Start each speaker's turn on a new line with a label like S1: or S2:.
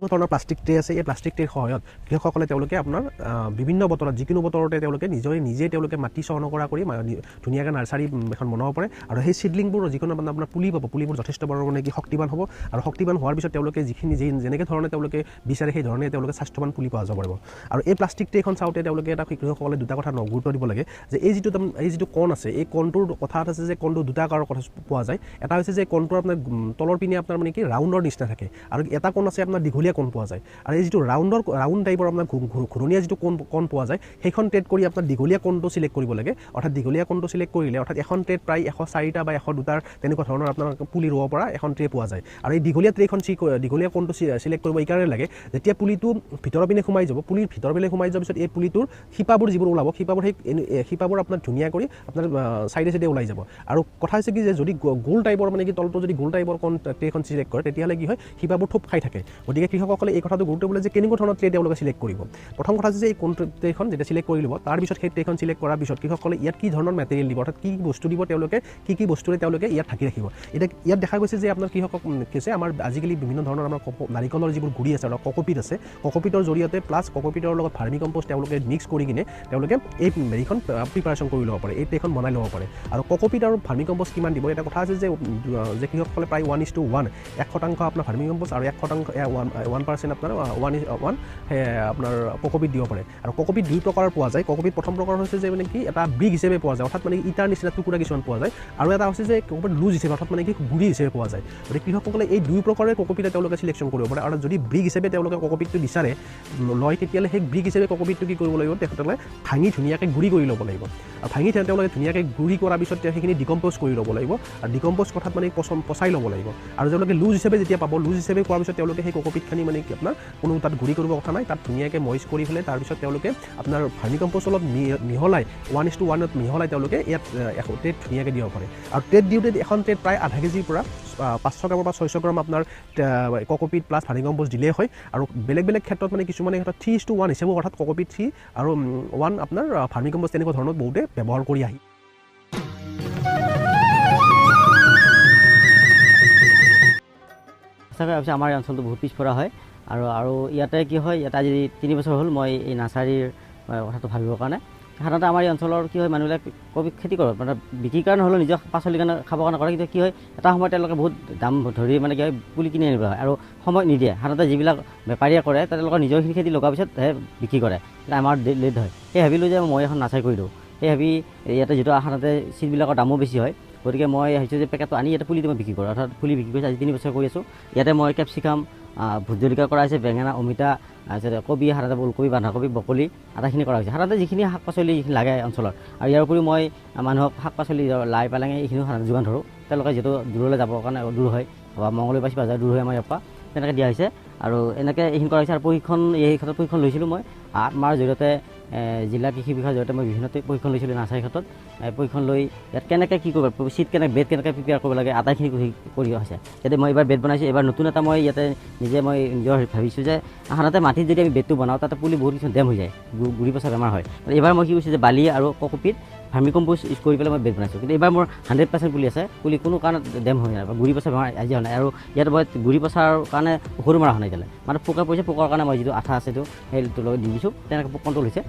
S1: ধৰণৰ plastic tray আছে এই প্লাষ্টিক ট্ৰেৰ সহায়ত কৃষকসকলে তেওঁলোকে আপোনাৰ বিভিন্ন বতৰত যিকোনো বতৰতে তেওঁলোকে নিজে তেওঁলোকে মাটি চহন কৰা কৰি ধুনীয়াকৈ নাৰ্চাৰী এখন বনাব পাৰে আৰু সেই সিডলিংবোৰ যিকোনো আপোনাৰ পুলি পাব পুলিবোৰ যথেষ্ট পৰিমাণে কি শক্তিবান হ'ব আৰু শক্তিবান হোৱাৰ পিছত তেওঁলোকে যিখিনি যেনেকৈ ধৰণে তেওঁলোকে বিচাৰে সেই ধৰণে তেওঁলোকে স্বাস্থ্যৱান পুলি পোৱা যাব পাৰিব আৰু এই প্লাষ্টিক ট্ৰেখন চাওঁতে তেওঁলোকে এটা কৃষকসকলে দুটা কথা গুৰুত্ব দিব লাগে যে এই যিটো কণ আছে এই কণটোৰ কথা আছে যে কণটো দুটা আকাৰৰ কথা পোৱা যায় এটা হৈছে যে কণটোৰ আপোনাৰ তলৰ পিনে আপোনাৰ মানে কি ৰাউণ্ডৰ নিচিনা থাকে আৰু এটা কণ আছে আপোনাৰ দীঘলীয়া কণ পোৱা যায় আৰু এই যিটো ৰাউণ্ড টাইপৰ আপোনাৰ ঘূৰণীয়া যিটো কণ পোৱা যায় সেইখন ট্ৰেড কৰি আপোনাৰ দীঘলীয়া কণটো চিলেক্ট কৰিব লাগে অৰ্থাৎ দীঘলীয়া কণটো চিলেক্ট কৰিলে অৰ্থাৎ এখন ট্ৰেড প্ৰায় 104টা বা 102টাৰ তেনেকুৱা ধৰণৰ আপোনাৰ পুলি ৰুব পৰা এখন ট্ৰে পোৱা যায় আৰু এই দীঘলীয়া ট্ৰেখন দীঘলীয়া কণটো চিলেক্ট কৰিব এইকাৰণে লাগে যেতিয়া পুলিটো ভিতৰৰ পিনে সোমাই যাব পুলিৰ ভিতৰৰ পিনে সোমাই যোৱাৰ পিছত এই পুলিটোৰ শিপাবোৰ যিবোৰ ওলাব শিপাবোৰ আপোনাৰ ধুনীয়া কৰি আপোনাৰ চাইডে ওলাই যাব আৰু কথা হৈছে কি যে যদি গোল টাইপৰ মানে কি তলটো যদি গোল টাইপৰ কণ ট্ৰেখন চিলেক্ট কৰে তেতিয়াহ'লে কি হয় শিপাবোৰ থোপ খাই থাকে গতিকে কৃষকসকলে এই কথাটো গুৰুত্ব দিবলৈ যে কেনেকুৱা ধৰণৰ ট্ৰে তেওঁলোকে চিলেক্ট কৰিব প্ৰথম কথা হৈছে যে এই কোন ট্ৰেখন যেতিয়া চিলেক্ট কৰি ল'ব তাৰপিছত সেই ট্ৰেখন চিলেক্ট কৰাৰ পিছত কৃষকসকলে ইয়াত কি ধৰণৰ মেটেৰিয়েল দিব অৰ্থাৎ কি বস্তু দিব তেওঁলোকে কি বস্তুৰে তেওঁলোকে ইয়াত ঢাকি ৰাখিব এতিয়া ইয়াত দেখা গৈছে যে আপোনাৰ কৃষকক কৈছে আমাৰ আজিকালি বিভিন্ন ধৰণৰ আমাৰ নাৰিকলৰ যিবোৰ গুড়ি আছে আৰু কক'পিট আছে কক'পিটৰ জৰিয়তে প্লাছ কক'পিটৰ লগত ভাৰ্মি কম্পোষ্ট তেওঁলোকে মিক্স কৰি কিনে তেওঁলোকে এই হেৰিখন প্ৰিপাৰেশ্যন কৰি ল'ব পাৰে এই ট্ৰেখন বনাই ল'ব পাৰে আৰু কক'পিট আৰু ভাৰ্মি কম্পোষ্ট কিমান দিব এটা কথা আছে যে কৃষকসকলে প্ৰায় 1:1 1% আপোনাৰ ভাৰ্মি কম্পোষ্ট আৰু 1% আপোনাৰ 1:1 আপোনাৰ কক'পিট দিব পাৰে আৰু কক'পিট দুই প্ৰকাৰৰ পোৱা যায় কক'পিট প্ৰথম প্ৰকাৰ হৈছে যে মানে কি এটা ব্ৰিক হিচাপে পোৱা যায় অৰ্থাৎ মানে ইটাৰ নিচিনা টুকুৰা কিছুমান পোৱা যায় আৰু এটা হৈছে যে কক'পিট লুজ হিচাপে অৰ্থাৎ মানে কি গুড়ি হিচাপে পোৱা যায় গতিকে কৃষকসকলে এই দুই প্ৰকাৰে কক'পিট তেওঁলোকে চিলেকশ্যন কৰিব পাৰে আৰু যদি ব্ৰিক হিচাপে তেওঁলোকে কক'পিটটো বিচাৰে লয় তেতিয়াহ'লে সেই ব্ৰিক হিচাপে কক'পিটটো কি কৰিব লাগিব তেখেতসকলে ভাঙি ধুনীয়াকৈ গুড়ি কৰি ল'ব লাগিব আৰু ভাঙি তেওঁলোকে ধুনীয়াকৈ গুড়ি কৰাৰ পিছত সেইখিনি ডিকম্প'জ কৰি ল'ব লাগিব আৰু ডিকম্প'জ কথাত মানে পচাই ল'ব লাগিব আৰু তেওঁলোকে লুজ হিচাপে যেতিয়া পাব লুজ হিচাপে পোৱাৰ পিছত তেওঁলোকে সেই কক'পিটখিনি মানে কি আপোনাৰ কোনো তাত গুড়ি কৰিব কথা নাই তাত ধুনীয়াকৈ মইচ কৰি পেলাই তাৰপিছত তেওঁলোকে আপোনাৰ ভাৰ্মি কম্পোষ্ট অলপ মিহলাই 1:1 মিহলাই তেওঁলোকে ইয়াত ট্ৰেড ধুনীয়াকৈ দিব পাৰে আৰু ট্ৰেড দিওঁতে এখন ট্ৰেড প্ৰায় আধা কেজিৰ পৰা 500 গ্ৰামৰ পৰা 600 গ্ৰাম আপোনাৰ কক'পিট প্লাছ ভাৰ্মি কম্পোষ্ট দিলেই হয় আৰু বেলেগ ক্ষেত্ৰত মানে কিছুমানে ক্ষেত্ৰত 3:1 হিচাপে অৰ্থাৎ কক'পিট 3 আৰু 1 আপোনাৰ ভাৰ্মি কম্পোষ্ট তেনেকুৱা ধৰণৰ বহুতে ব্যৱহাৰ কৰি আহি
S2: আমাৰ এই অঞ্চলটো বহুত পিছপৰা হয় আৰু ইয়াতে কি হয় ইয়াতে আজি 3 বছৰ হ'ল মই এই নাৰ্চাৰীৰ কথাটো ভাবিবৰ কাৰণে সাধাৰণতে আমাৰ এই অঞ্চলৰ কি হয় মানুহবিলাক কবি খেতি কৰে মানে বিক্ৰীৰ কাৰণে হ'লেও নিজৰ পাচলিৰ কাৰণে খাবৰ কাৰণে কৰে কিন্তু কি হয় এটা সময়ত তেওঁলোকে বহুত দাম ধৰি মানে কি হয় পুলি কিনি আনিব হয় আৰু সময় নিদিয়ে সাধাৰণতে যিবিলাক বেপাৰীয়ে কৰে তেওঁলোকৰ নিজৰখিনি খেতি লগাৰ পিছতহে বিক্ৰী কৰে কিন্তু আমাৰ লেট হয় সেই ভাবিলোঁ যে মই এখন নাৰ্চাৰী কৰি দিওঁ সেই ভাবি ইয়াতে যিটো সাধাৰণতে চিটবিলাকৰ দামো বেছি হয় গতিকে মই ভাবিছোঁ যে পেকেটটো আনি ইয়াতে পুলিটো মই বিক্ৰী কৰোঁ অৰ্থাৎ পুলি বিক্ৰী কৰিছোঁ আজি 3 বছৰ কৰি আছোঁ ইয়াতে মই কেপচিকাম ভোট জলকীয়া কৰা হৈছে বেঙেনা অমিতা কবি সাধাৰণতে ওলকবি বন্ধাকবি ব্ৰকলি আটাইখিনি কৰা হৈছে সাধাৰণতে যিখিনি শাক পাচলি লাগে অঞ্চলত আৰু ইয়াৰ উপৰিও মই মানুহক শাক পাচলি লাই পালেং এইখিনিও সাধাৰণতে যোগান ধৰোঁ তেওঁলোকে যিহেতু দূৰলৈ যাবৰ কাৰণে দূৰ হয় বা মংগলবাৰ বাছি বজাৰ দূৰ হয় আমাৰ ইয়াৰ পৰা তেনেকৈ দিয়া হৈছে আৰু এনেকৈ এইখিনি কৰা হৈছে আৰু এই ক্ষেত্ৰত প্ৰশিক্ষণ লৈছিলোঁ মই আমাৰ জৰিয়তে জিলা কৃষি বিভাগৰ জৰিয়তে মই বিভিন্ন প্ৰশিক্ষণ লৈছিলোঁ নাৰ্চাৰীৰ ক্ষেত্ৰত প্ৰশিক্ষণ লৈ ইয়াত কেনেকৈ কি কৰিব চিট বেড কেনেকৈ প্ৰিপেয়াৰ কৰিব লাগে আটাইখিনি কৰি হৈছে যাতে মই এইবাৰ বেড বনাইছোঁ এইবাৰ নতুন এটা মই ইয়াতে নিজৰ ভাবিছোঁ যে সাধাৰণতে মাটিত যদি আমি বেডটো বনাওঁ তাতে পুলি বহুত কিছুমান ডেম হৈ যায় গুড়ি পচা বেমাৰ হয় এইবাৰ মই কি কৈছোঁ যে বালি আৰু কক'পিট ভাৰ্মি কম্পোষ্ট ইউজ কৰি পেলাই মই বেড বনাইছোঁ কিন্তু এইবাৰ মোৰ 100% পুলি আছে পুলি কোনো কাৰণত ডেম হৈ নাই বা গুড়ি পচা বেমাৰ আজি হোৱা নাই আৰু ইয়াত মই গুড়ি পচাৰ কাৰণে ঔষধো মৰা হোৱা নাই মানে পোকে পৰিছে পোকৰ কাৰণে মই যিটো আঠা আছে সেইটো লগত দি দিছোঁ তেনেকৈ পোক কণ্ট্ৰল হৈছে